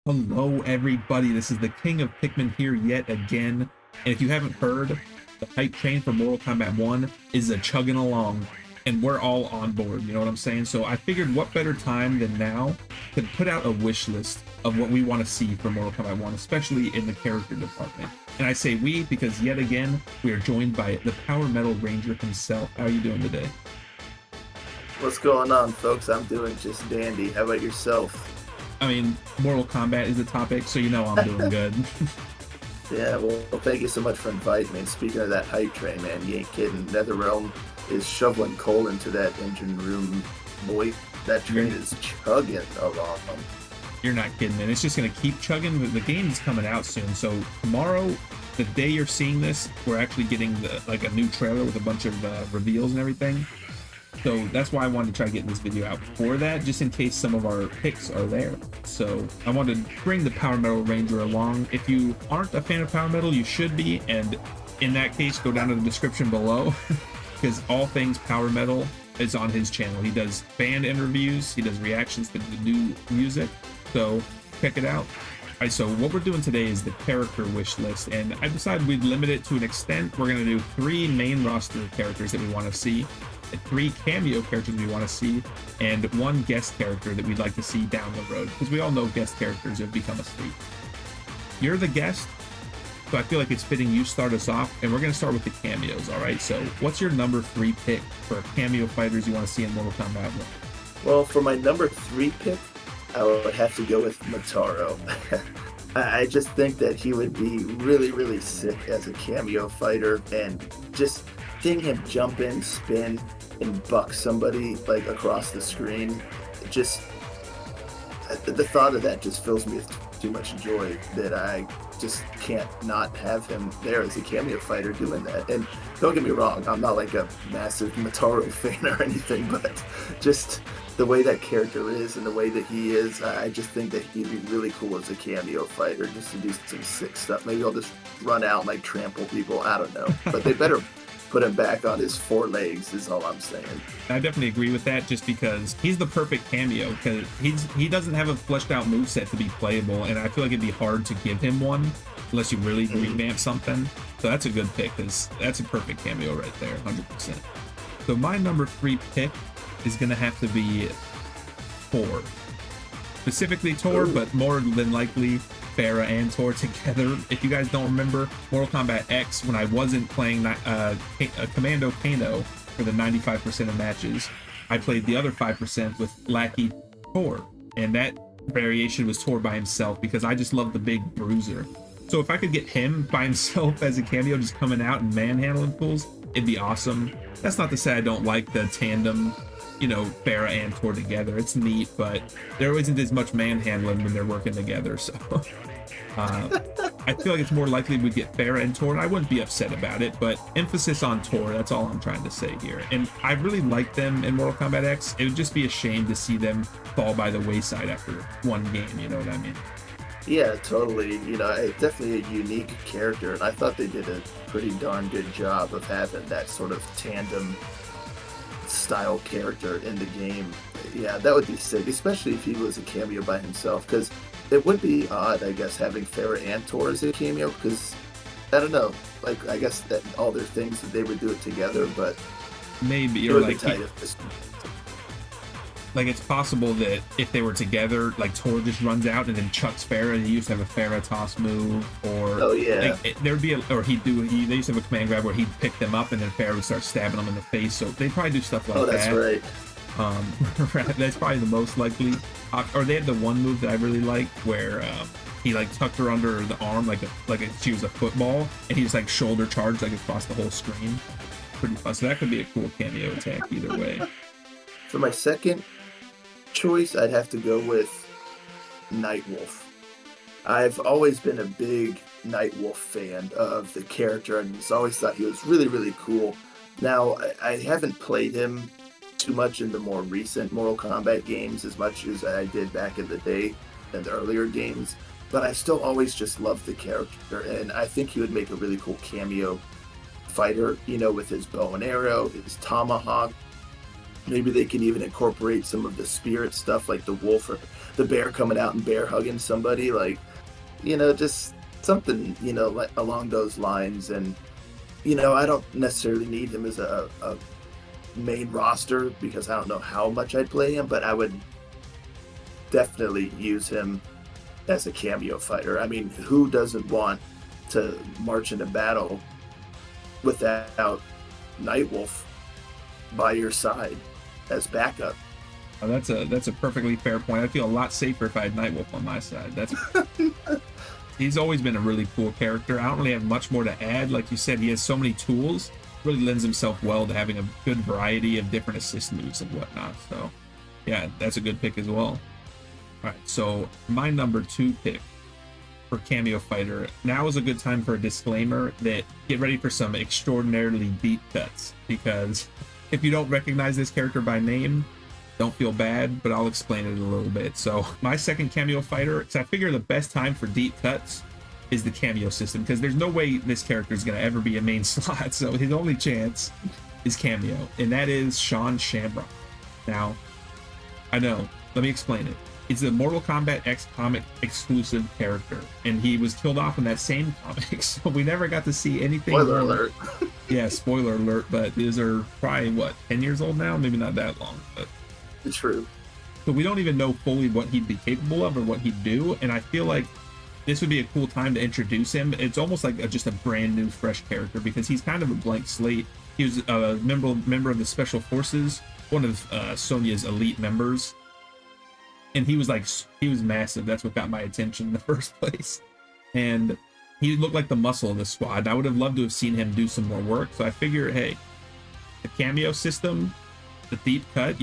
Hello, everybody. This is the King of Pikmin here yet again. And if you haven't heard, the hype train for Mortal Kombat 1 is a chugging along, and we're all on board. You know what I'm saying? So I figured what better time than now to put out a wish list of what we want to see for Mortal Kombat 1, especially in the character department. And I say we because yet again, we are joined by the Power Metal Ranger himself. How are you doing today? What's going on, folks? I'm doing just dandy. How about yourself? I mean, Mortal Kombat is the topic, so you know I'm doing good. Yeah, well, thank you so much for inviting me. And speaking of that hype train, man, you ain't kidding. NetherRealm is shoveling coal into that engine room. Boy, that train is chugging along. You're not kidding, man. It's just going to keep chugging. The game is coming out soon. So tomorrow, the day you're seeing this, we're actually getting a new trailer with a bunch of reveals and everything. So that's why I wanted to try getting this video out before that, just in case some of our picks are there. So I wanted to bring the Power Metal Ranger along. If you aren't a fan of Power Metal, you should be. And in that case, go down to the description below because all things Power Metal is on his channel. He does band interviews. He does reactions to the new music. So check it out. All right, so what we're doing today is the character wish list, and I decided we'd limit it to an extent. We're going to do 3 main roster characters that we want to see, 3 cameo characters we want to see, and 1 guest character that we'd like to see down the road, because we all know guest characters have become a streak. You're the guest, so I feel like it's fitting you start us off, and we're going to start with the cameos, all right? So what's your number 3 pick for cameo fighters you want to see in Mortal Kombat 1? Well, for my number 3 pick, I would have to go with Motaro. I just think that he would be really, really sick as a cameo fighter, and just seeing him jump in, spin, and buck somebody like across the screen, just the thought of that just fills me with too much joy that I just can't not have him there as a cameo fighter doing that. And don't get me wrong, I'm not like a massive Motaro fan or anything, but just the way that character is and the way that he is, I just think that he'd be really cool as a cameo fighter, just to do some sick stuff. Maybe I'll just run out and like trample people, I don't know. But they better put him back on his 4 legs is all I'm saying. I definitely agree with that, just because he's the perfect cameo, because he doesn't have a fleshed out moveset to be playable, and I feel like it'd be hard to give him one unless you really revamp something. So that's a good pick, because that's a perfect cameo right there, 100%. So my number 3 pick is going to have to be Tor. Specifically Tor, but more than likely Farah and Tor together. If you guys don't remember Mortal Kombat X, when I wasn't playing Commando Kano for the 95% of matches, I played the other 5% with Lackey Tor, and that variation was Tor by himself because I just love the big bruiser. So if I could get him by himself as a cameo, just coming out and manhandling fools, it'd be awesome. That's not to say I don't like the tandem, you know, Farah and Tor together. It's neat, but there isn't as much manhandling when they're working together. So I feel like it's more likely we'd get Farah and Tor, and I wouldn't be upset about it, but emphasis on Tor, that's all I'm trying to say here. And I really like them in Mortal Kombat X. It would just be a shame to see them fall by the wayside after one game, you know what I mean? Yeah, totally. You know, it's definitely a unique character, and I thought they did a pretty darn good job of having that sort of tandem style character in the game. Yeah, that would be sick, especially if he was a cameo by himself, because it would be odd, I guess, having Farah and Tor as a cameo, because I don't know, like, I guess that all their things that they would do it together, but maybe, or like it's possible that if they were together, like Tor just runs out and then chucks Farah, and he used to have a Farah toss move, or there'd be they used to have a command grab where he'd pick them up and then Farah would start stabbing them in the face. So they'd probably do stuff like that. That's right. That's probably the most likely. Or they had the one move that I really liked where he like tucked her under the arm like she was a football, and he just like shoulder charged like across the whole screen. Pretty fun. So that could be a cool cameo attack either way. For my second choice, I'd have to go with Nightwolf. I've always been a big Nightwolf fan of the character, and just always thought he was really, really cool. Now, I haven't played him too much in the more recent Mortal Kombat games as much as I did back in the day in the earlier games, but I still always just loved the character, and I think he would make a really cool cameo fighter, you know, with his bow and arrow, his tomahawk, Maybe they can even incorporate some of the spirit stuff, like the wolf or the bear coming out and bear hugging somebody, like, just something, like along those lines. And, I don't necessarily need him as a main roster because I don't know how much I'd play him, but I would definitely use him as a cameo fighter. I mean, who doesn't want to march into battle without Nightwolf by your side as backup? That's a perfectly fair point. I feel a lot safer if I had Nightwolf on my side. He's always been a really cool character. I don't really have much more to add. Like you said, he has so many tools. Really lends himself well to having a good variety of different assist moves and whatnot. So, yeah, that's a good pick as well. All right, so my number 2 pick for cameo fighter. Now is a good time for a disclaimer that get ready for some extraordinarily deep cuts, because if you don't recognize this character by name, don't feel bad, but I'll explain it a little bit. So my second cameo fighter, because I figure the best time for deep cuts is the cameo system, because there's no way this character is going to ever be a main slot. So his only chance is cameo, and that is Sean Shamrock. Now, I know, let me explain it. It's a Mortal Kombat X comic exclusive character, and he was killed off in that same comic, so we never got to see anything. Spoiler alert. Yeah, spoiler alert, but these are probably, 10 years old now? Maybe not that long, but... True. So we don't even know fully what he'd be capable of or what he'd do, and I feel like this would be a cool time to introduce him. It's almost like just a brand new, fresh character, because he's kind of a blank slate. He was a member of the Special Forces, one of Sonya's elite members, and he was massive. That's what got my attention in the first place, and he looked like the muscle of the squad. I would have loved to have seen him do some more work. So I figure, hey, the cameo system, the deep cut,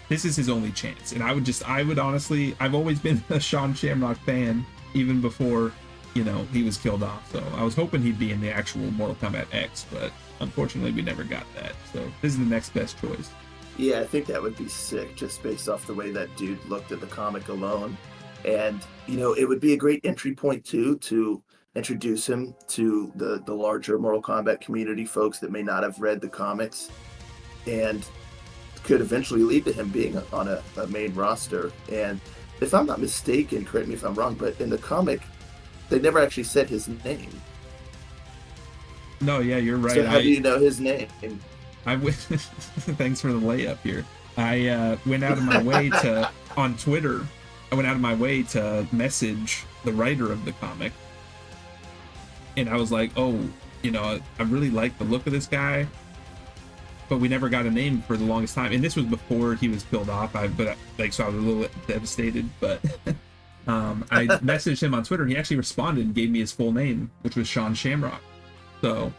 this is his only chance. And I would honestly, I've always been a Sean Shamrock fan, even before, he was killed off. So I was hoping he'd be in the actual Mortal Kombat X, but unfortunately we never got that. So this is the next best choice. Yeah, I think that would be sick, just based off the way that dude looked at the comic alone. And, it would be a great entry point, too, to introduce him to the larger Mortal Kombat community, folks that may not have read the comics, and could eventually lead to him being on a main roster. And if I'm not mistaken, correct me if I'm wrong, but in the comic, they never actually said his name. No, yeah, you're right. So how do you know his name? Thanks for the layup here. I went out of my way to, on Twitter, message the writer of the comic. And I was like, oh, I really like the look of this guy, but we never got a name for the longest time. And this was before he was killed off. So I was a little devastated, but I messaged him on Twitter, and he actually responded and gave me his full name, which was Sean Shamrock. So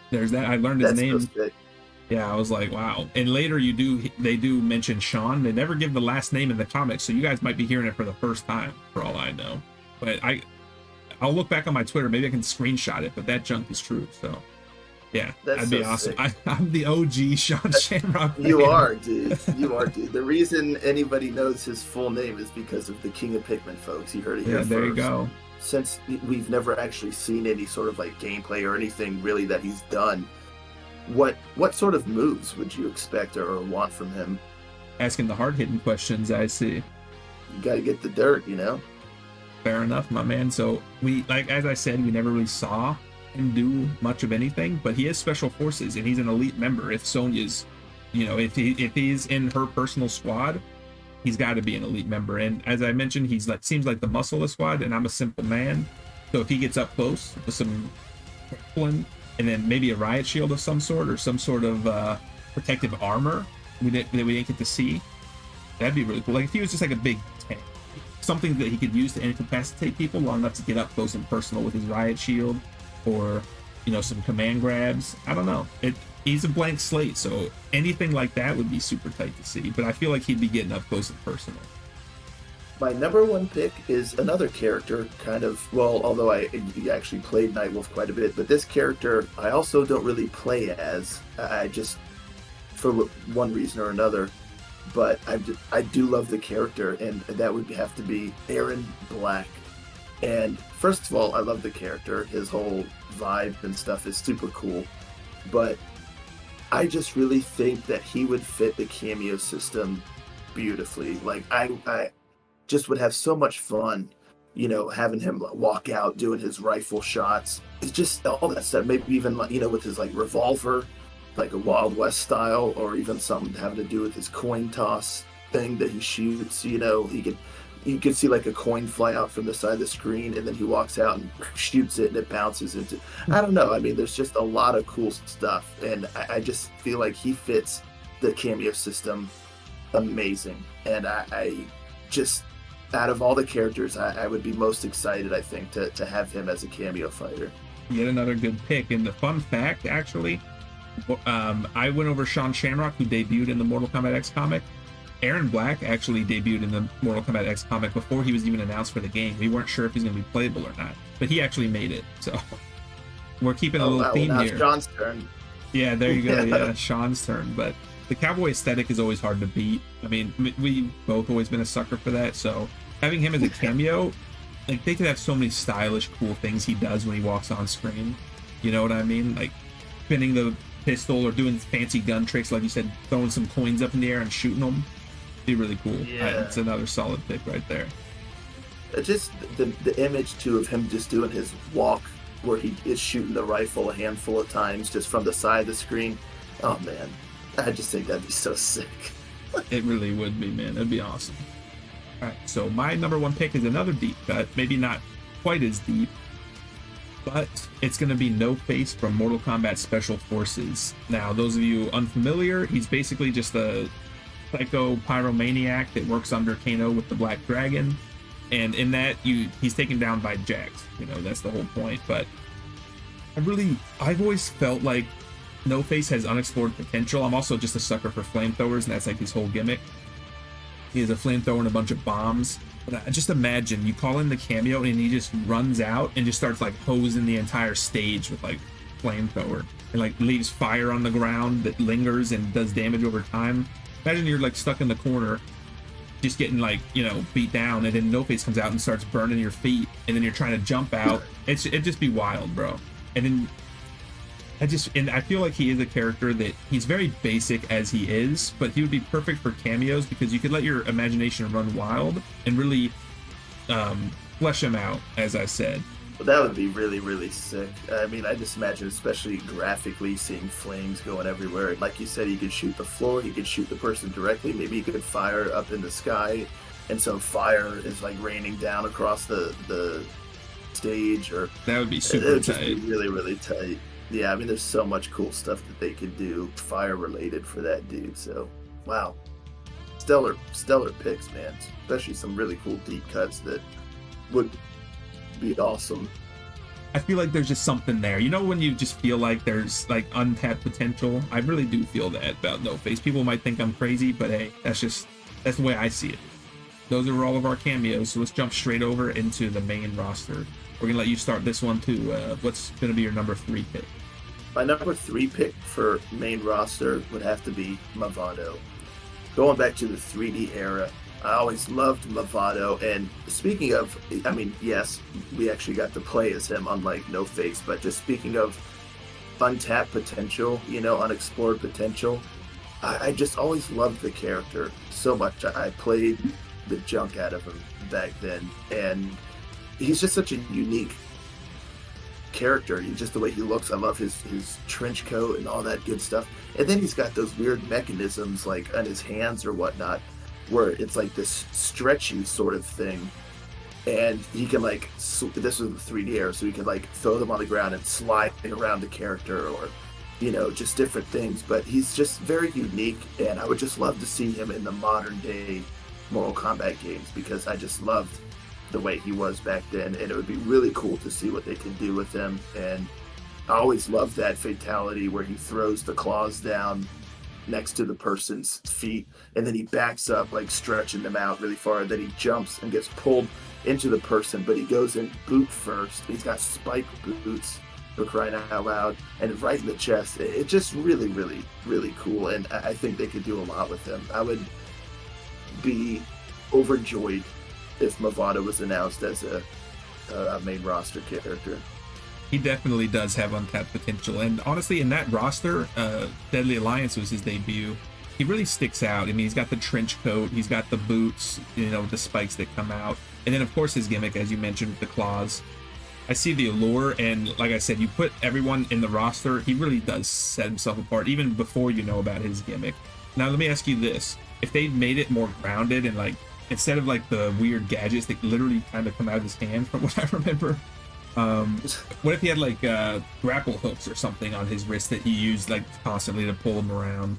there's that. I learned his name. So yeah, I was like, wow. And later they do mention Sean. They never give the last name in the comics, so you guys might be hearing it for the first time, for all I know. But I'll look back on my Twitter. Maybe I can screenshot it, but that junk is true. So yeah, that'd be awesome. I'm the OG Sean Shamrock fan. You are, dude. The reason anybody knows his full name is because of the King of Pikmin, folks. You heard it here first. There you go. Since we've never actually seen any sort of gameplay or anything really that he's done, what sort of moves would you expect or want from him? Asking the hard-hitting questions, I see. You got to get the dirt, Fair enough, my man. So as I said, we never really saw him do much of anything, but he has Special Forces, and he's an elite member. If Sonya's, if he's in her personal squad, he's got to be an elite member. And as I mentioned, he's seems like the muscle of the squad, and I'm a simple man. So if he gets up close with some grappling, and then maybe a riot shield of some sort, or some sort of protective armor that we didn't get to see, that'd be really cool. Like if he was just like a big tank, something that he could use to incapacitate people long enough to get up close and personal with his riot shield, or some command grabs. I don't know. He's a blank slate, so anything like that would be super tight to see. But I feel like he'd be getting up close and personal. My number 1 pick is another character, although I actually played Nightwolf quite a bit, but this character I also don't really play as. I just, for one reason or another, but I do love the character, and that would have to be Aaron Black. And first of all, I love the character. His whole vibe and stuff is super cool. But I just really think that he would fit the Cameo system beautifully. Like I just would have so much fun, having him walk out doing his rifle shots. It's just all that stuff. Maybe even like, with his like revolver, like a Wild West style, or even something having to do with his coin toss thing that he shoots. You could see like a coin fly out from the side of the screen, and then he walks out and shoots it, and it bounces into. I don't know. I mean, there's just a lot of cool stuff, and I just feel like he fits the Cameo system amazing. And I just, out of all the characters, I would be most excited, I think, to have him as a Cameo fighter. Yet another good pick. And the fun fact, actually, I went over Sean Shamrock, who debuted in the Mortal Kombat X comic. Aaron Black actually debuted in the Mortal Kombat X comic before he was even announced for the game. We weren't sure if he's going to be playable or not, but he actually made it. So we're keeping a little theme here. Sean's turn. Yeah, there you go. Yeah, Sean's turn. But the cowboy aesthetic is always hard to beat. I mean, we've both always been a sucker for that. So having him as a cameo, like, they could have so many stylish, cool things he does when he walks on screen. You know what I mean? Like spinning the pistol or doing fancy gun tricks, like you said, throwing some coins up in the air and shooting them. Be really cool. Yeah. It's another solid pick right there. Just the image too of him just doing his walk where he is shooting the rifle a handful of times just from the side of the screen. Oh man, I just think that'd be so sick. It really would be, man. It'd be awesome. All right, so my number one pick is another deep cut, maybe not quite as deep, but it's going to be No Face from Mortal Kombat Special Forces. Now, those of you unfamiliar, he's basically just a psycho pyromaniac that works under Kano with the Black Dragon, and in that he's taken down by Jax. That's the whole point. But I've always felt like No Face has unexplored potential. I'm also just a sucker for flamethrowers, and that's like his whole gimmick. He has a flamethrower and a bunch of bombs. But just imagine you call in the cameo and he just runs out and just starts like hosing the entire stage with like flamethrower, and like leaves fire on the ground that lingers and does damage over time. Imagine you're like stuck in the corner, just getting like, beat down, and then No Face comes out and starts burning your feet, and then you're trying to jump out. It'd just be wild, bro. And then I feel like he is a character that he's very basic as he is, but he would be perfect for cameos because you could let your imagination run wild and really flesh him out, as I said. Well, that would be really, really sick. I mean, I just imagine, especially graphically, seeing flames going everywhere. Like you said, he could shoot the floor, he could shoot the person directly, maybe he could fire up in the sky, and so fire is like raining down across the stage. Or that would be super tight. Just be really, really tight. Yeah, I mean, there's so much cool stuff that they could do fire-related for that dude. So, wow. Stellar picks, man. Especially some really cool deep cuts that would be awesome. I feel like there's just something there. When you just feel like there's like untapped potential? I really do feel that about No Face. People might think I'm crazy, but hey, that's the way I see it. Those are all of our cameos, so let's jump straight over into the main roster. We're gonna let you start this one too. What's gonna be your number 3 pick? My number 3 pick for main roster would have to be Movado. Going back to the 3D era, I always loved Movado. And speaking of, I mean, yes, we actually got to play as him, unlike No Face, but just speaking of untapped potential, unexplored potential, I just always loved the character so much. I played the junk out of him back then, and he's just such a unique character. Just the way he looks, I love his trench coat and all that good stuff. And then he's got those weird mechanisms like on his hands or whatnot, where it's like this stretchy sort of thing, and he can like this was the 3D era, so he could like throw them on the ground and slide around the character, or just different things. But he's just very unique, and I would just love to see him in the modern day Mortal Kombat games, because I just loved the way he was back then, and it would be really cool to see what they can do with him. And I always loved that fatality where he throws the claws down next to the person's feet, and then he backs up, like stretching them out really far, and then he jumps and gets pulled into the person, but he goes in boot first. He's got spike boots, for crying out loud, and right in the chest. It's just really, really, really cool, and I think they could do a lot with him. I would be overjoyed if Movado was announced as a main roster character. He definitely does have untapped potential, and honestly, in that roster, Deadly Alliance was his debut. He really sticks out. I mean, he's got the trench coat, he's got the boots, you know, with the spikes that come out, and then of course his gimmick, as you mentioned, with the claws. I see the allure, and like I said, you put everyone in the roster, he really does set himself apart, even before you know about his gimmick. Now, let me ask you this: if they made it more grounded and like instead of like the weird gadgets that literally kind of come out of his hand, from what I remember. What if he had like grapple hooks or something on his wrist that he used like constantly to pull him around?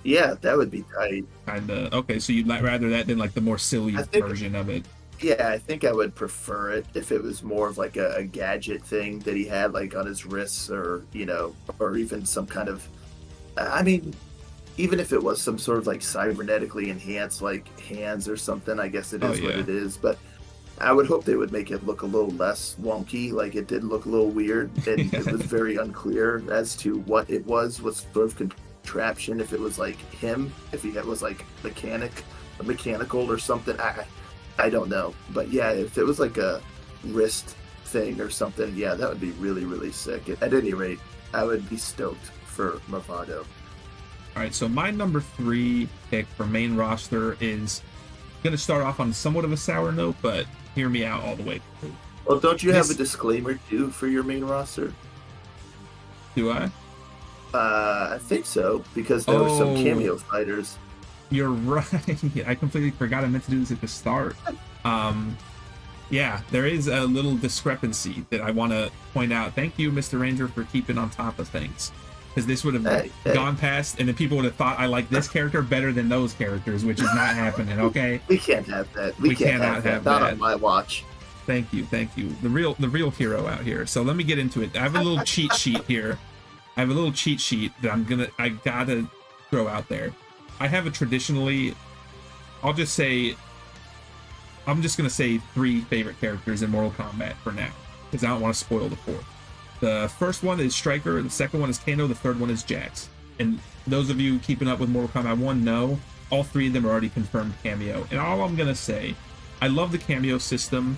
Yeah, that would be tight. Kinda. Okay, so you'd rather that than like the more silly version of it. Yeah, I think I would prefer it if it was more of like a gadget thing that he had like on his wrists, or you know, or even some kind of, I mean, even if it was some sort of like cybernetically enhanced like hands or something. I guess it is what it is, but I would hope they would make it look a little less wonky. Like, it did look a little weird, and it was very unclear as to what it was, what sort of contraption, if it was like him, if he was like mechanical or something. I don't know. But yeah, if it was like a wrist thing or something, yeah, that would be really, really sick. At any rate, I would be stoked for Movado. All right, so my number 3 pick for main roster is going to start off on somewhat of a sour note, but hear me out all the way through. Well, don't you have a disclaimer too for your main roster? Do I? I think so, because there were some cameo fighters. You're right. I completely forgot I meant to do this at the start. Yeah, there is a little discrepancy that I want to point out. Thank you, Mr. Ranger, for keeping on top of things. Because this would have gone past, and then people would have thought I like this character better than those characters, which is not happening. Okay, we can't have that. We cannot have that. Not on my watch. Thank you. The real hero out here. So let me get into it. I have a little cheat sheet here. I have a little cheat sheet that I gotta throw out there. I have a traditionally, I'm just gonna say 3 favorite characters in Mortal Kombat for now, because I don't want to spoil the 4th. The first one is Striker, the second one is Kano, the third one is Jax. And those of you keeping up with Mortal Kombat 1 know, all 3 of them are already confirmed Kameo. And all I'm gonna say, I love the Kameo system,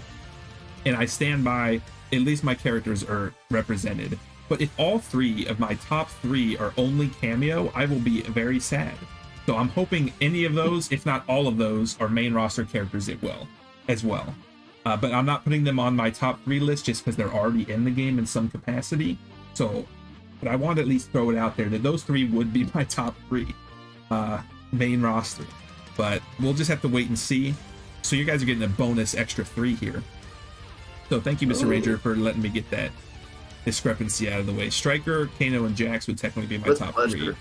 and I stand by, at least my characters are represented. But if all 3 of my top 3 are only Kameo, I will be very sad. So I'm hoping any of those, if not all of those, are main roster characters as well. But I'm not putting them on my top 3 list just because they're already in the game in some capacity. So, but I want to at least throw it out there that those 3 would be my top 3 main roster. But we'll just have to wait and see. So you guys are getting a bonus extra 3 here. So thank you, Mr. Ranger, for letting me get that discrepancy out of the way. Striker, Kano, and Jax would technically be my top 3.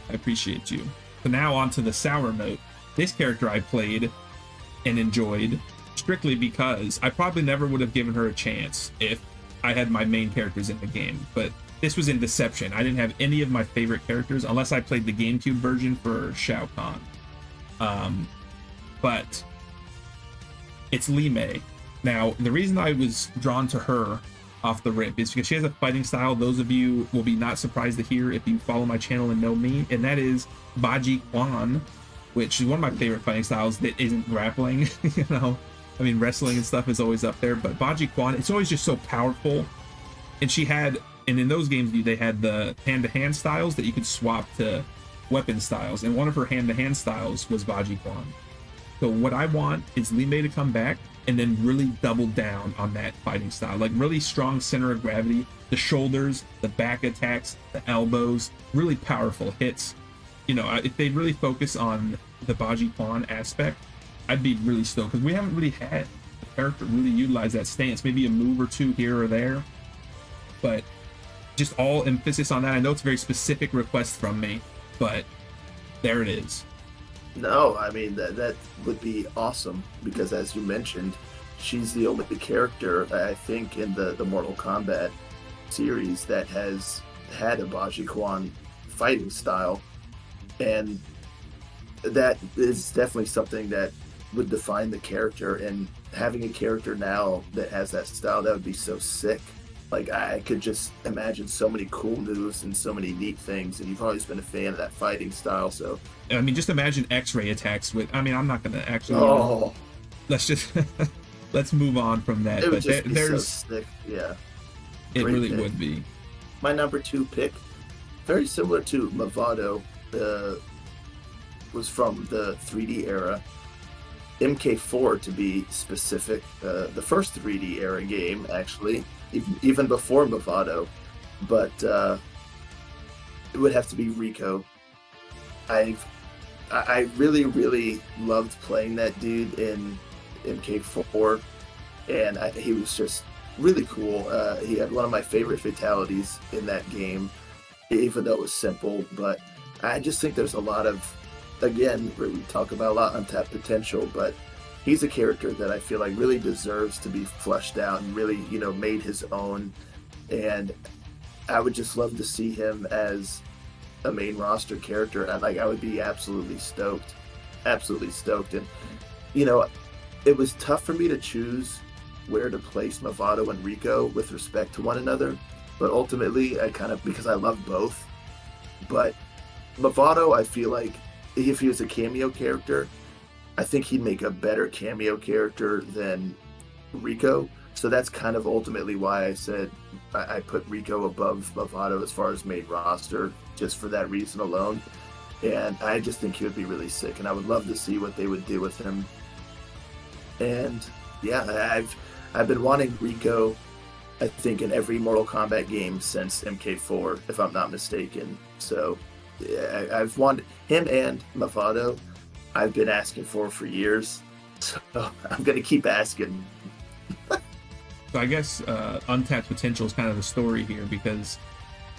I appreciate you. So now on to the sour note. This character I played and enjoyed strictly because I probably never would have given her a chance if I had my main characters in the game. But this was in Deception. I didn't have any of my favorite characters unless I played the GameCube version for Shao Kahn. But it's Li Mei. Now, the reason I was drawn to her off the rip is because she has a fighting style those of you will be not surprised to hear if you follow my channel and know me, and that is Baji Quan, which is one of my favorite fighting styles that isn't grappling. You know, I mean, wrestling and stuff is always up there, but Baji Quan, it's always just so powerful. And in those games they had the hand-to-hand styles that you could swap to weapon styles, and one of her hand-to-hand styles was Baji Quan. So what I want is Li Mei to come back and then really double down on that fighting style, like really strong center of gravity, the shoulders, the back attacks, the elbows, really powerful hits. You know, if they really focus on the Baji Quan aspect, I'd be really stoked, because we haven't really had the character really utilize that stance. Maybe a move or 2 here or there, but just all emphasis on that. I know it's a very specific request from me, but there it is. No, I mean, that would be awesome, because as you mentioned, she's the only character, I think, in the Mortal Kombat series that has had a Baji Quan fighting style, and that is definitely something that would define the character. And having a character now that has that style, that would be so sick. Like, I could just imagine so many cool moves and so many neat things, and you've always been a fan of that fighting style, so... I mean, just imagine X-ray attacks with... I mean, I'm not going to actually... let's just... let's move on from that. It would just be so sick, yeah. It Great really pick. would be. My number 2 pick, very similar to Movado, was from the 3D era. MK4 to be specific, the first 3D era game, actually, even before Movado. But it would have to be Rico. I really, really loved playing that dude in MK4, and he was just really cool. He had one of my favorite fatalities in that game, even though it was simple. But I just think there's a lot of, again, we talk about a lot untapped potential, but he's a character that I feel like really deserves to be fleshed out and really, made his own. And I would just love to see him as a main roster character. I would be absolutely stoked. And it was tough for me to choose where to place Movado and Rico with respect to one another, but ultimately because I love both. But Movado, I feel like if he was a cameo character, I think he'd make a better cameo character than Rico. So that's kind of ultimately why I said I put Rico above Movado as far as main roster, just for that reason alone. And I just think he would be really sick, and I would love to see what they would do with him. And yeah, I've been wanting Rico, I think, in every Mortal Kombat game since MK4, if I'm not mistaken. So yeah, I've wanted him and Movado. I've been asking for years, so I'm gonna keep asking. So I guess untapped potential is kind of the story here, because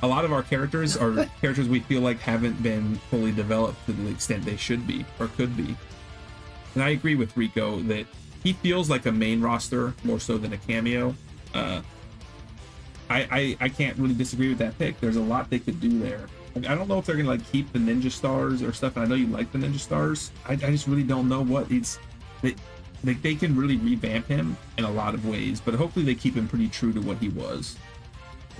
a lot of our characters are characters we feel like haven't been fully developed to the extent they should be or could be. And I agree with Rico that he feels like a main roster more so than a cameo. I can't really disagree with that pick. There's a lot they could do there. I don't know if they're gonna keep the ninja stars or stuff. And I know you like the ninja stars. I just really don't know what it's. They can really revamp him in a lot of ways, but hopefully they keep him pretty true to what he was.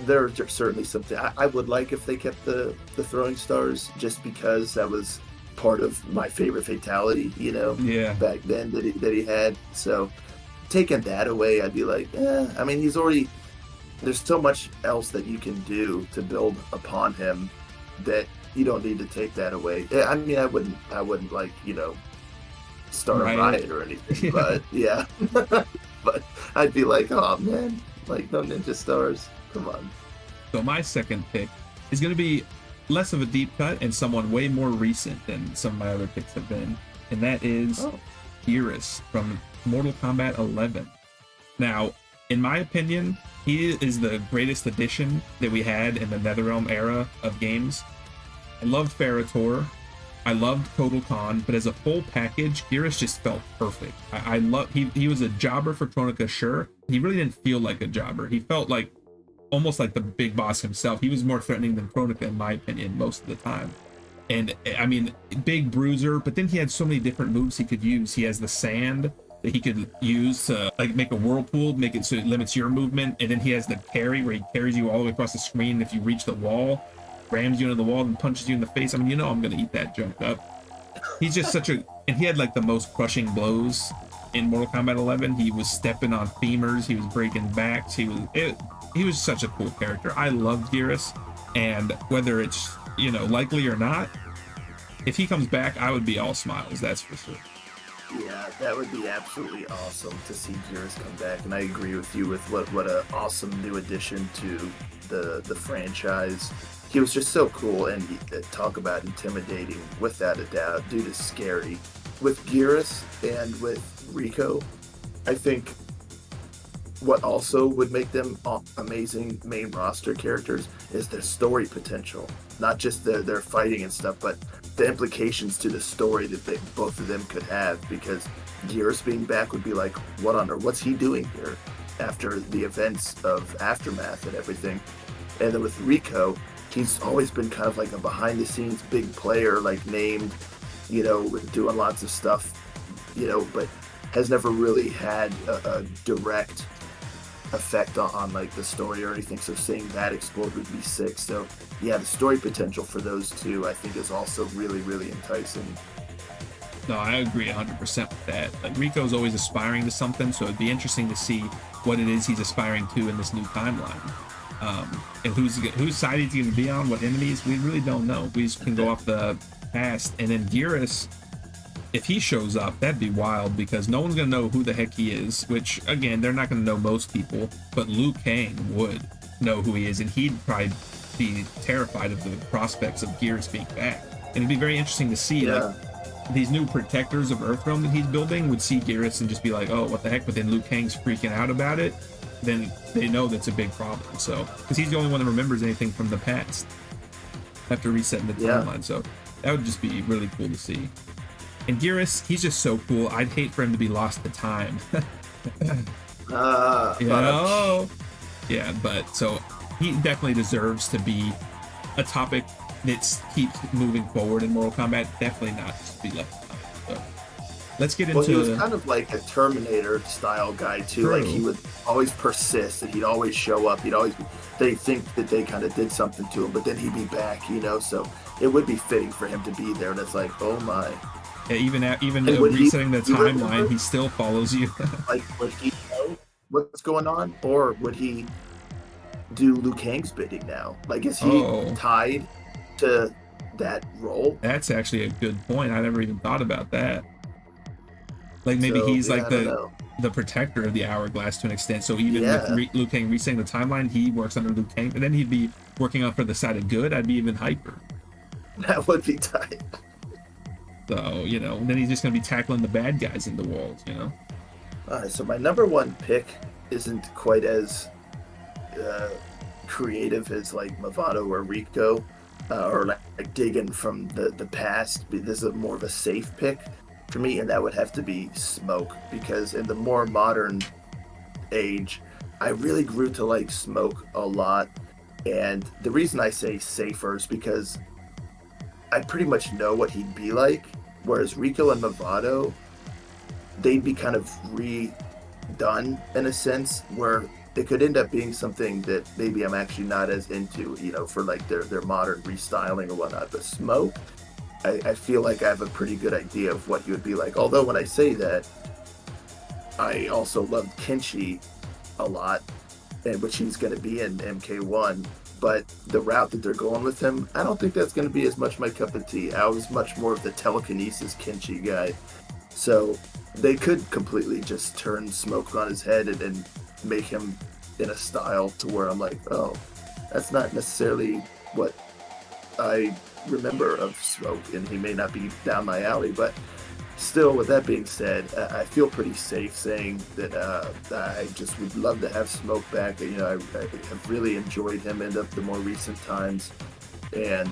There's certainly something I would like if they kept the throwing stars, just because that was part of my favorite fatality, Yeah. back then that he had. So taking that away, I'd be like, I mean, there's so much else that you can do to build upon him that you don't need to take that away. I mean, I wouldn't start a riot or anything, but yeah. But I'd be like, oh man, like no ninja stars. Come on. So my second pick is going to be less of a deep cut and someone way more recent than some of my other picks have been, and that is Geras from Mortal Kombat 11. Now, in my opinion, he is the greatest addition that we had in the NetherRealm era of games. I loved Ferrator, I loved Total Khan, but as a full package, Geras just felt perfect. I love he was a jobber for Kronika, sure. He really didn't feel like a jobber. He felt like almost like the big boss himself. He was more threatening than Kronika, in my opinion, most of the time. And I mean, big bruiser, but then he had so many different moves he could use. He has the sand that he could use to make a whirlpool, make it so it limits your movement, and then he has the carry where he carries you all the way across the screen. If you reach the wall, rams you into the wall and punches you in the face. I mean, I'm gonna eat that junk up. He's just and he had like the most crushing blows in Mortal Kombat 11. He was stepping on femurs, he was breaking backs, he was such a cool character. I loved Geras, and whether it's likely or not, if he comes back, I would be all smiles, that's for sure. Yeah, that would be absolutely awesome to see Geras come back, and I agree with you with what an awesome new addition to the franchise. He was just so cool, and talk about intimidating, without a doubt. Dude is scary. With Geras and with Rico, I think what also would make them amazing main roster characters is their story potential. Not just their fighting and stuff, but the implications to the story that both of them could have. Because Geras being back would be like, what's he doing here after the events of Aftermath and everything? And then with Rico, he's always been kind of like a behind-the-scenes big player, like named, doing lots of stuff, but has never really had a direct effect on like the story or anything. So seeing that explode would be sick. So yeah, the story potential for those two, I think, is also really, really enticing. No, I agree 100% with that. Like, Rico's always aspiring to something, so it'd be interesting to see what it is he's aspiring to in this new timeline. And whose side he's going to be on, what enemies, we really don't know. We just can go off the past. And then Geras, if he shows up, that'd be wild, because no one's going to know who the heck he is, which, again, they're not going to know most people, but Liu Kang would know who he is, and he'd probably be terrified of the prospects of Geras being back. And it'd be very interesting to see, like, these new protectors of Earthrealm that he's building would see Geras and just be like, oh, what the heck, but then Liu Kang's freaking out about it, then they know that's a big problem. So, because he's the only one that remembers anything from the past after resetting the timeline. So that would just be really cool to see. And Geras, he's just so cool. I'd hate for him to be lost to time. You know? Yeah, but so he definitely deserves to be a topic that keeps moving forward in Mortal Kombat. Definitely not just be left behind. So let's get into. Well, he was kind of like a Terminator style guy too. True. Like he would always persist, and he'd always show up. They think that they kind of did something to him, but then he'd be back. So it would be fitting for him to be there. And it's like, oh my. Yeah, even resetting the timeline, he still follows you. Like, would he know what's going on, or would he do Liu Kang's bidding now? Like, is he tied to that role? That's actually a good point. I never even thought about that. Like, maybe he's like the protector of the hourglass to an extent. So even with Liu Kang resetting the timeline, he works under Liu Kang, and then he'd be working out for the side of good. I'd be even hyper. That would be tight. So, then he's just going to be tackling the bad guys in the world, All right, so my number one pick isn't quite as creative as like Movado or Rico, or like digging from the past. This is more of a safe pick for me, and that would have to be Smoke, because in the more modern age, I really grew to like Smoke a lot. And the reason I say safer is because I pretty much know what he'd be like, whereas Rico and Movado, they'd be kind of redone in a sense, where it could end up being something that maybe I'm actually not as into, for like their modern restyling or whatnot. But Smoke, I feel like I have a pretty good idea of what he would be like. Although when I say that, I also loved Kenshi a lot, and which he's going to be in MK1. But the route that they're going with him, I don't think that's going to be as much my cup of tea. I was much more of the telekinesis Kenshi guy. So they could completely just turn Smoke on his head and make him in a style to where I'm like, oh, that's not necessarily what I remember of Smoke, and he may not be down my alley. But still, with that being said, I feel pretty safe saying that I just would love to have Smoke back. I have really enjoyed him in the more recent times. And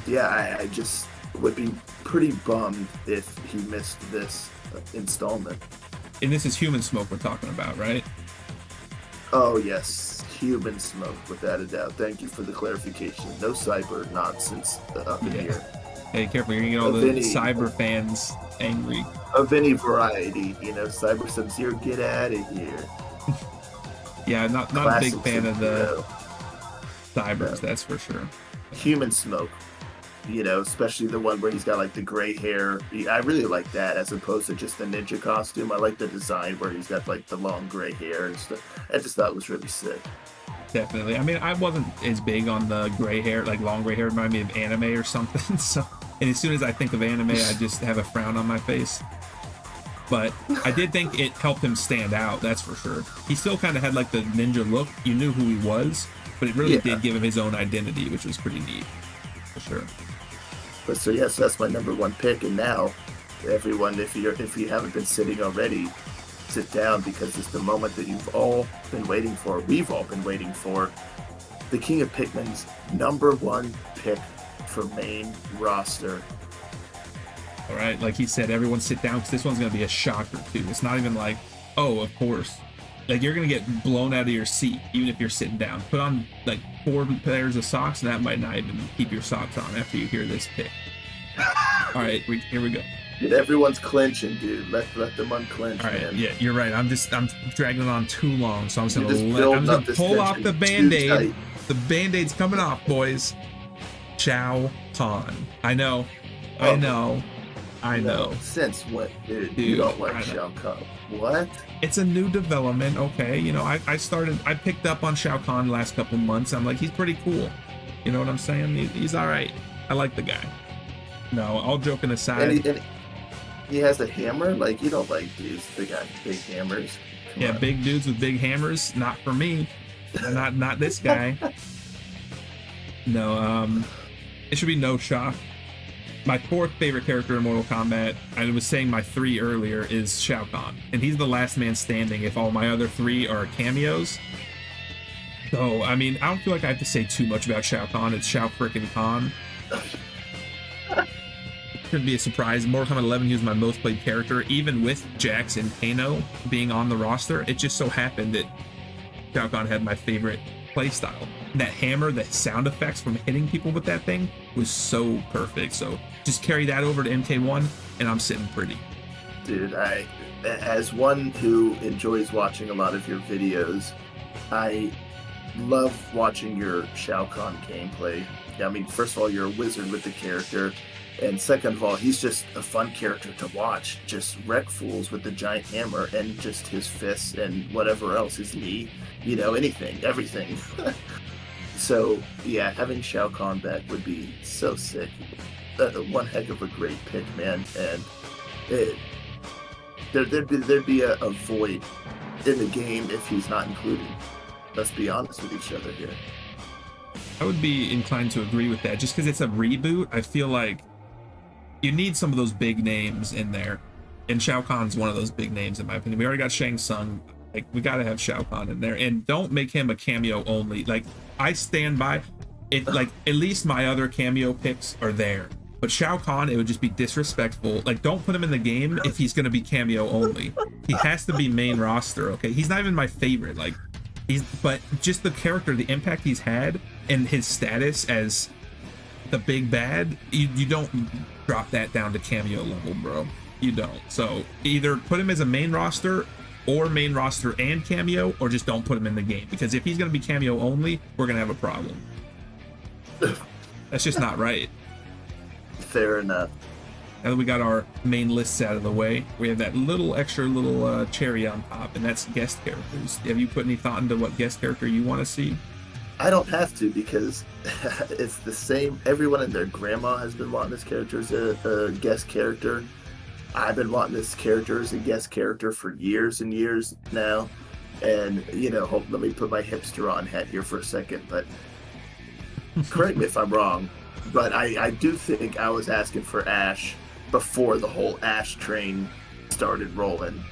yeah, I just would be pretty bummed if he missed this installment. And this is human Smoke we're talking about, right? Oh, yes. Human Smoke, without a doubt. Thank you for the clarification. No cyber nonsense up in here. Hey, careful, you're gonna get all the cyber fans angry. Of any variety, Cyber Sub-Zero, get out of here. Yeah, not a big fan of the cybers, that's for sure. Human Smoke, especially the one where he's got like the gray hair. I really like that as opposed to just the ninja costume. I like the design where he's got like the long gray hair and stuff. I just thought it was really sick. Definitely. I mean, I wasn't as big on the gray hair, like long gray hair reminded me of anime or something. So, and as soon as I think of anime, I just have a frown on my face. But I did think it helped him stand out, that's for sure. He still kind of had like the ninja look. You knew who he was, but it really did give him his own identity, which was pretty neat, for sure. But so yes, that's my number one pick. And now, everyone, if you haven't been sitting already, sit down, because it's the moment that you've all been waiting for. We've all been waiting for. The King of Pikmin's number one pick for main roster. All right, like he said, everyone sit down, because this one's going to be a shocker too. It's not even like, oh, of course. Like, you're going to get blown out of your seat, even if you're sitting down. Put on like 4 pairs of socks, and that might not even keep your socks on after you hear this pick. All right, here we go. Dude, everyone's clenching, dude. Let them unclench. All right, man. yeah, you're right. I'm dragging it on too long, so I'm just gonna pull off the Band-Aid. The Band-Aid's coming off, boys. Chow Han. I know. I No, know. since when, dude? You Dude, don't like I know. Shao Kahn? What? It's a new development, okay? You know, I picked up on Shao Kahn the last couple months. I'm like, he's pretty cool. You know what I'm saying? He's all right. I like the guy. No, all joking And aside, he has a hammer. Like you don't like dudes that got big hammers. Come yeah, on. big dudes with big hammers, not for me. Not this guy. No, it should be no shock. My fourth favorite character in Mortal Kombat, I was saying my 3 earlier, is Shao Kahn. And he's the last man standing if all my other 3 are cameos. So, I mean, I don't feel like I have to say too much about Shao Kahn. It's Shao frickin' Kahn. Shouldn't be a surprise. Mortal Kombat 11, he was my most played character. Even with Jax and Kano being on the roster, it just so happened that Shao Kahn had my favorite playstyle. That hammer, the sound effects from hitting people with that thing was so perfect. So just carry that over to MK1 and I'm sitting pretty. Dude, as one who enjoys watching a lot of your videos, I love watching your Shao Kahn gameplay. I mean, first of all, you're a wizard with the character, and second of all, he's just a fun character to watch. Just wreck fools with the giant hammer and just his fists and whatever else, his knee, you know, anything, everything. So, yeah, having Shao Kahn back would be so sick. One heck of a great pick, man. And there'd be a void in the game if he's not included. Let's be honest with each other here. I would be inclined to agree with that. Just because it's a reboot, I feel like you need some of those big names in there. And Shao Kahn's one of those big names, in my opinion. We already got Shang Tsung. Like, we got to have Shao Kahn in there. And don't make him a cameo only. Like, I stand by it. Like, at least my other cameo picks are there. But Shao Kahn, it would just be disrespectful. Like, don't put him in the game if he's going to be cameo only. He has to be main roster, okay? He's not even my favorite. Like, but just the character, the impact he's had, and his status as the big bad, you don't drop that down to cameo level, bro. You don't. So either put him as a main roster or main roster and cameo, or just don't put him in the game. Because if he's going to be cameo only, we're going to have a problem. That's just not right. Fair enough. Now that we got our main lists out of the way, we have that little extra cherry on top, and that's guest characters. Have you put any thought into what guest character you want to see? I don't have to, because it's the same. Everyone and their grandma has been wanting this character as a guest character. I've been wanting this character as a guest character for years and years now. And, you know, let me put my hipster on hat here for a second, but correct me if I'm wrong, but I do think I was asking for Ash before the whole Ash train started rolling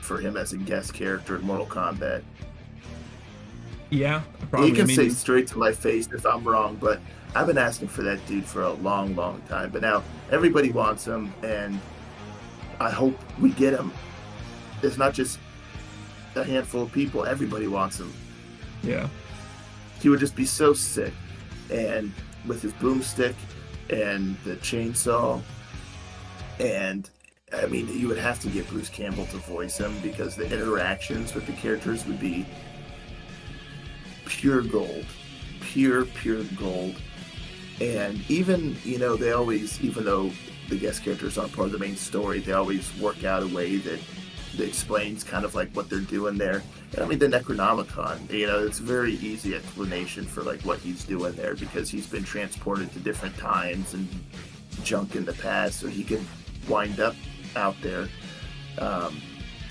for him as a guest character in Mortal Kombat. Yeah, probably. You can say straight to my face if I'm wrong, but I've been asking for that dude for a long, long time. But now everybody wants him, and I hope we get him. It's not just a handful of people. Everybody wants him. Yeah. He would just be so sick. And with his boomstick and the chainsaw, and I mean, you would have to get Bruce Campbell to voice him, because the interactions with the characters would be pure gold. Pure gold. And even, you know, they always, even though the guest characters aren't part of the main story, they always work out a way that explains kind of like what they're doing there. And I mean, the Necronomicon, you know, it's a very easy explanation for like what he's doing there, because he's been transported to different times and junk in the past, so he can wind up out there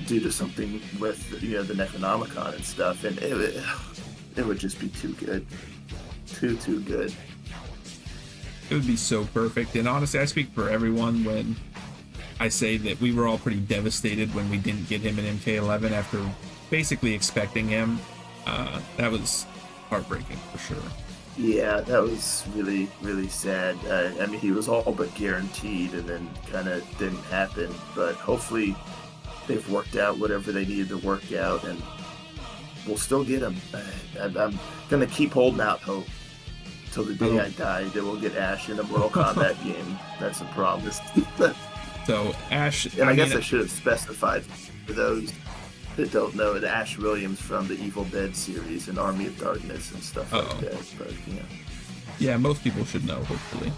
due to something with, you know, the Necronomicon and stuff. And it would just be too good. Too good. It would be so perfect. And honestly, I speak for everyone when I say that we were all pretty devastated when we didn't get him in MK11 after basically expecting him. That was heartbreaking for sure. Yeah, that was really, really sad. I mean, he was all but guaranteed, and then kind of didn't happen. But hopefully they've worked out whatever they needed to work out, and we'll still get him. I'm going to keep holding out hope till the day I die that we'll get Ash in a Mortal Kombat game. That's a promise. So, Ash... And I guess I should have specified for those that don't know it, Ash Williams from the Evil Dead series and Army of Darkness and stuff like that. But, yeah. Yeah, most people should know, hopefully.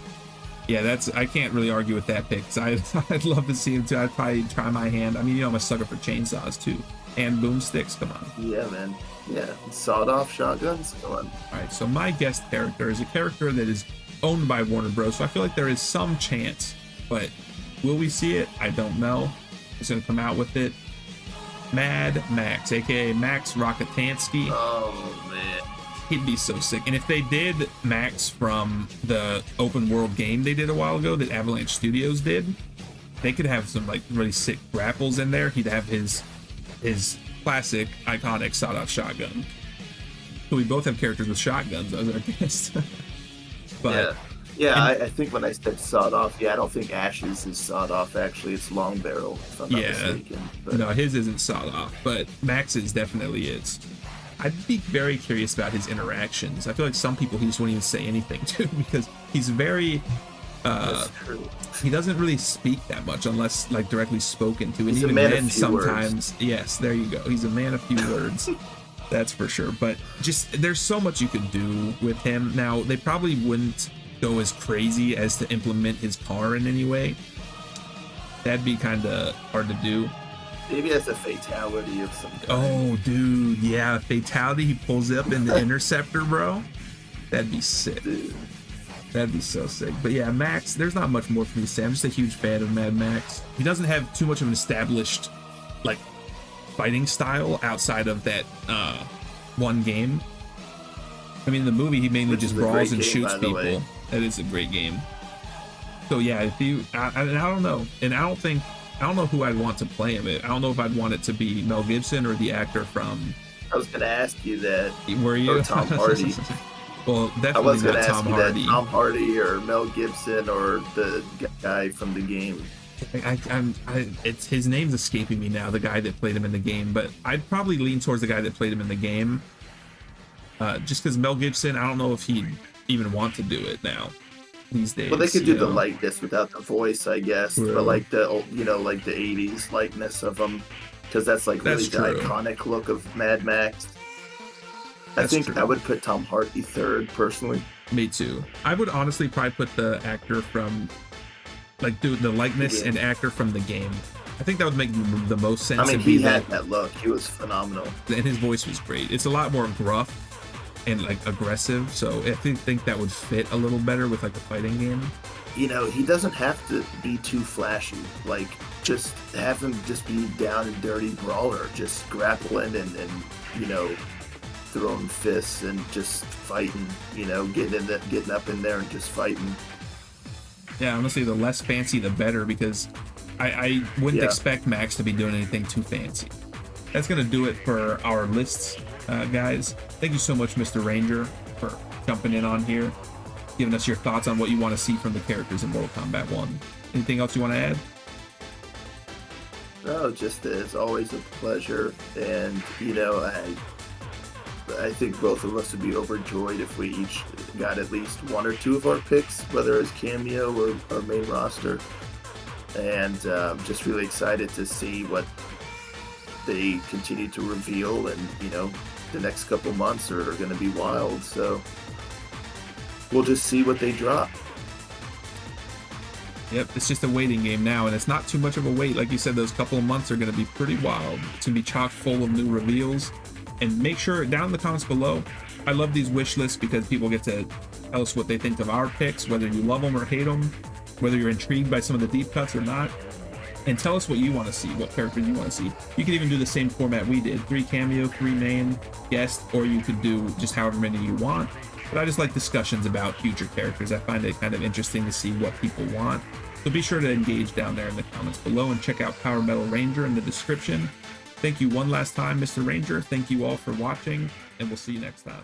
Yeah, that's I can't really argue with that pick. 'Cause I'd love to see him too. I'd probably try my hand. I mean, you know, I'm a sucker for chainsaws too, and boomsticks. Come on. Yeah, man. Yeah, sawed-off shotguns. Come on. All right, so my guest character is a character that is owned by Warner Bros. So I feel like there is some chance, but will we see it? I don't know. He's gonna come out with it. Mad Max, aka Max Rockatansky. Oh man, He'd be so sick. And if they did Max from the open world game they did a while ago that Avalanche Studios did, they could have some like really sick grapples in there. He'd have his classic iconic sawed-off shotgun. So we both have characters with shotguns as our guest. But yeah. I think when I said sawed off, I don't think Ash's is sawed off. Actually, it's long barrel. If I'm not mistaken. But no, his isn't sawed off, but Max's definitely is. I'd be very curious about his interactions. I feel like some people he just won't even say anything to because he's very that's true. he doesn't really speak that much unless like directly spoken to. And He's a even man of then few sometimes yes, there you go. He's a man of few words. That's for sure. But just there's so much you could do with him. Now they probably wouldn't go as crazy as to implement his car in any way. That'd be kind of hard to do. Maybe as a fatality of some kind. Oh, dude, yeah, fatality. He pulls up in the interceptor, bro. That'd be sick. Dude. That'd be so sick. But yeah, Max, there's not much more for me to say. I'm just a huge fan of Mad Max. He doesn't have too much of an established, like, fighting style outside of that one game. I mean, in the movie, he mainly just brawls and shoots people. That is a great game. So yeah, if you, I don't know, and I don't know who I'd want to play him. I don't know if I'd want it to be Mel Gibson or the actor from. I was gonna ask you that. Were you? Or Tom Hardy. Well, definitely I was gonna not ask Tom you Hardy. that Tom Hardy or Mel Gibson or the guy from the game. It's his name's escaping me now. The guy that played him in the game, but I'd probably lean towards the guy that played him in the game. Just because Mel Gibson, I don't know if he'd even want to do it now these days. Well, they could do the likeness without the voice, I guess, but like the like the '80s likeness of him, because that's like really the iconic look of Mad Max. I think I would put Tom Hardy third personally. Me too. I would honestly probably put the actor from, like, do the likeness and actor from the game. I think that would make the most sense. I mean, he had that look. He was phenomenal, and his voice was great. It's a lot more gruff and like aggressive, so I think that would fit a little better with like a fighting game. You know, he doesn't have to be too flashy. Like, just have him just be down and dirty brawler, just grappling and throwing fists and just fighting. Getting up in there and just fighting. Yeah, honestly, the less fancy, the better, because I wouldn't expect Max to be doing anything too fancy. That's gonna do it for our lists, guys. Thank you so much, Mr. Ranger, for jumping in on here, giving us your thoughts on what you want to see from the characters in Mortal Kombat 1. Anything else you want to add? No, just as always a pleasure, and I think both of us would be overjoyed if we each got at least one or two of our picks, whether it's Kameo or our main roster, and just really excited to see what they continue to reveal, and the next couple months are going to be wild, so we'll just see what they drop. Yep, it's just a waiting game now, and it's not too much of a wait. Like you said, those couple of months are going to be pretty wild. It's going to be chock full of new reveals, and make sure down in the comments below, I love these wish lists because people get to tell us what they think of our picks, whether you love them or hate them, whether you're intrigued by some of the deep cuts or not. And tell us what you want to see, what characters you want to see. You could even do the same format we did, 3 cameo, 3 main, guest, or you could do just however many you want. But I just like discussions about future characters. I find it kind of interesting to see what people want. So be sure to engage down there in the comments below and check out Power Metal Ranger in the description. Thank you one last time, Mr. Ranger. Thank you all for watching, and we'll see you next time.